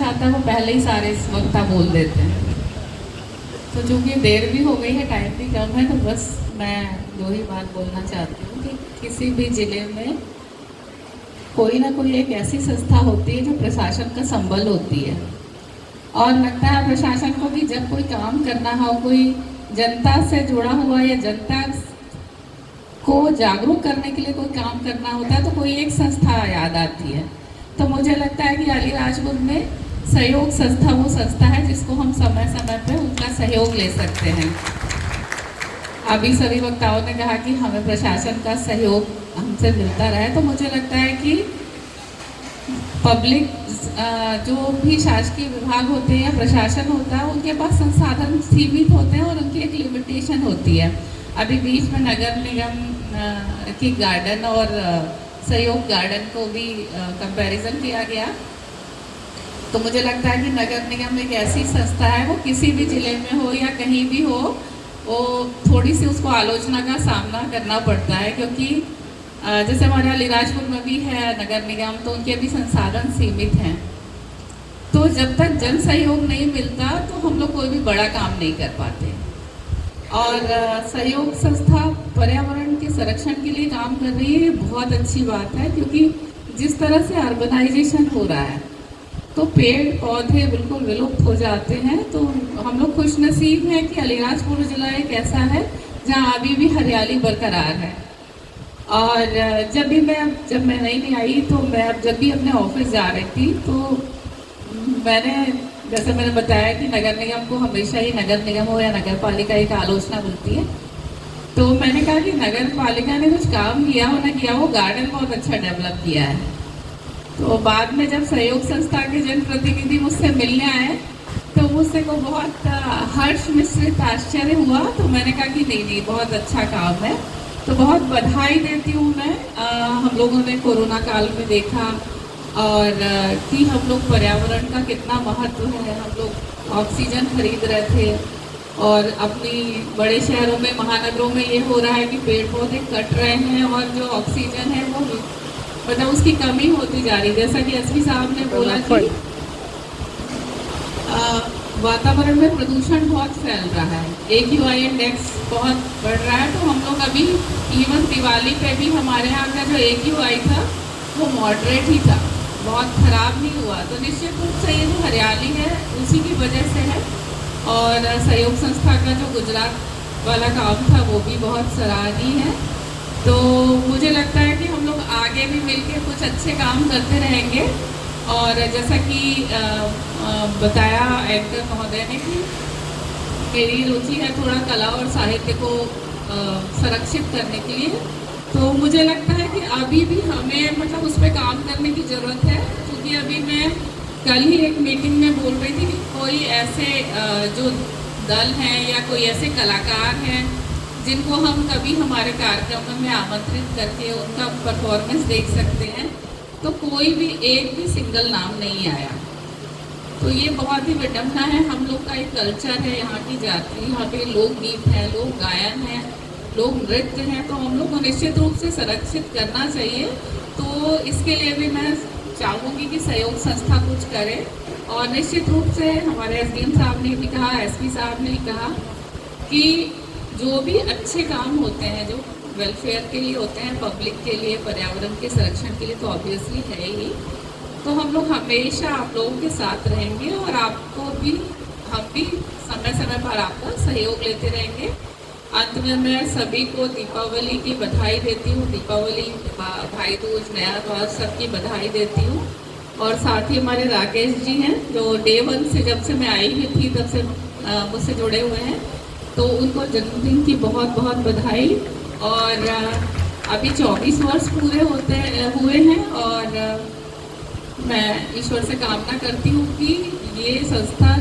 चाहता है वो पहले ही सारे इस वक्त बोल देते हैं। तो चूँकि देर भी हो गई है, टाइम भी कम है, तो बस मैं दो ही बात बोलना चाहती हूँ कि किसी भी ज़िले में कोई ना कोई एक ऐसी संस्था होती है जो प्रशासन का संबल होती है। और लगता है प्रशासन को भी जब कोई काम करना हो, कोई जनता से जुड़ा हुआ या जनता को जागरूक करने के लिए कोई काम करना होता है, तो कोई एक संस्था याद आती है। तो मुझे लगता है कि अलीराजपुर में सहयोग संस्था वो संस्था है जिसको हम समय समय पे उनका सहयोग ले सकते हैं। अभी सभी वक्ताओं ने कहा कि हमें प्रशासन का सहयोग हमसे मिलता रहे, तो मुझे लगता है कि पब्लिक जो भी शासकीय विभाग होते हैं या प्रशासन होता है, उनके पास संसाधन सीमित होते हैं और उनकी एक लिमिटेशन होती है। अभी बीच में नगर निगम की गार्डन और सहयोग गार्डन को भी कंपैरिजन किया गया। तो मुझे लगता है कि नगर निगम एक ऐसी संस्था है, वो किसी भी ज़िले में हो या कहीं भी हो, वो थोड़ी सी उसको आलोचना का सामना करना पड़ता है, क्योंकि जैसे हमारे अलीराजपुर में भी है नगर निगम, तो उनके भी संसाधन सीमित हैं। तो जब तक जन सहयोग नहीं मिलता तो हम लोग कोई भी बड़ा काम नहीं कर पाते। और सहयोग संस्था पर्यावरण के संरक्षण के लिए काम कर रही है, ये बहुत अच्छी बात है, क्योंकि जिस तरह से अर्बनाइजेशन हो रहा है तो पेड़ पौधे बिल्कुल विलुप्त हो जाते हैं। तो हम लोग खुशनसीब हैं कि अलीराजपुर जिला एक ऐसा है जहाँ अभी भी हरियाली बरकरार है। और जब मैं नई आई, तो मैं अब जब भी अपने ऑफिस जा रही थी, तो जैसे मैंने बताया कि नगर निगम को हमेशा ही नगर निगम हो या नगर पालिका एक आलोचना मिलती है। तो मैंने कहा कि नगर पालिका ने कुछ काम किया हो ना किया, वो गार्डन बहुत अच्छा डेवलप किया है। तो बाद में जब सहयोग संस्था के जनप्रतिनिधि मुझसे मिलने आए, तो मुझसे को बहुत हर्ष मिश्रित आश्चर्य हुआ। तो मैंने कहा कि नहीं, बहुत अच्छा काम है। तो बहुत बधाई देती हूँ मैं। हम लोगों ने कोरोना काल में देखा और कि हम लोग पर्यावरण का कितना महत्व है। हम लोग ऑक्सीजन खरीद रहे थे और अपनी बड़े शहरों में, महानगरों में ये हो रहा है कि पेड़ पौधे कट रहे हैं और जो ऑक्सीजन है वो मतलब उसकी कमी होती जा रही है। जैसा कि एसपी साहब ने बोला कि वातावरण में प्रदूषण बहुत फैल रहा है, AQI इंडेक्स बहुत बढ़ रहा है। तो हम लोग अभी इवन दिवाली पे भी हमारे यहाँ का जो AQI था वो मॉडरेट ही था, बहुत ख़राब नहीं हुआ। तो निश्चित रूप से ये जो हरियाली है उसी की वजह से है। और सहयोग संस्था का जो गुजरात वाला काम था वो भी बहुत सराहनीय है। तो मुझे लगता है कि हम लोग आगे भी मिलकर कुछ अच्छे काम करते रहेंगे। और जैसा कि बताया एंकर महोदय ने कि मेरी रुचि है थोड़ा कला और साहित्य को संरक्षित करने के लिए, तो मुझे लगता है कि अभी भी हमें मतलब उस पर काम करने की ज़रूरत है। क्योंकि अभी मैं कल ही एक मीटिंग में बोल रही थी कि कोई ऐसे जो दल हैं या कोई ऐसे कलाकार हैं जिनको हम कभी हमारे कार्यक्रम में आमंत्रित करके उनका परफॉर्मेंस देख सकते हैं, तो कोई भी एक भी सिंगल नाम नहीं आया। तो ये बहुत ही विडम्बना है। हम लोग का एक कल्चर है, यहाँ की जाति, यहाँ पे लोकगीत है, लोक गायन है, लोक नृत्य हैं, तो हम लोग को निश्चित रूप से संरक्षित करना चाहिए। तो इसके लिए भी मैं चाहूँगी कि सहयोग संस्था कुछ करे। और निश्चित रूप से हमारे SDM साहब ने भी कहा, SP साहब ने भी कहा कि जो भी अच्छे काम होते हैं जो वेलफेयर के लिए होते हैं, पब्लिक के लिए, पर्यावरण के संरक्षण के लिए, तो ऑब्वियसली है ही। तो हम लोग हमेशा आप लोगों के साथ रहेंगे और आपको भी, हम भी समय समय पर आपका सहयोग लेते रहेंगे। अंत में मैं सभी को दीपावली की बधाई देती हूँ। दीपावली, भाई दूज, नया वर्ष, सबकी बधाई देती हूँ। और साथ ही हमारे राकेश जी हैं जो Day 1 से, जब से मैं आई हुई थी तब से मुझसे जुड़े हुए हैं, तो उनको जन्मदिन की बहुत बहुत बधाई। और अभी 24 वर्ष पूरे हुए हैं और मैं ईश्वर से कामना करती हूँ कि ये संस्था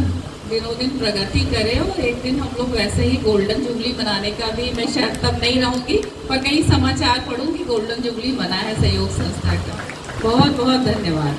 दिनों दिन प्रगति करे और एक दिन हम लोग वैसे ही गोल्डन जुबली मनाने का भी, मैं शायद तब नहीं रहूँगी पर कहीं समाचार पढ़ूँ कि गोल्डन जुबली मना है सहयोग संस्था का। बहुत बहुत धन्यवाद।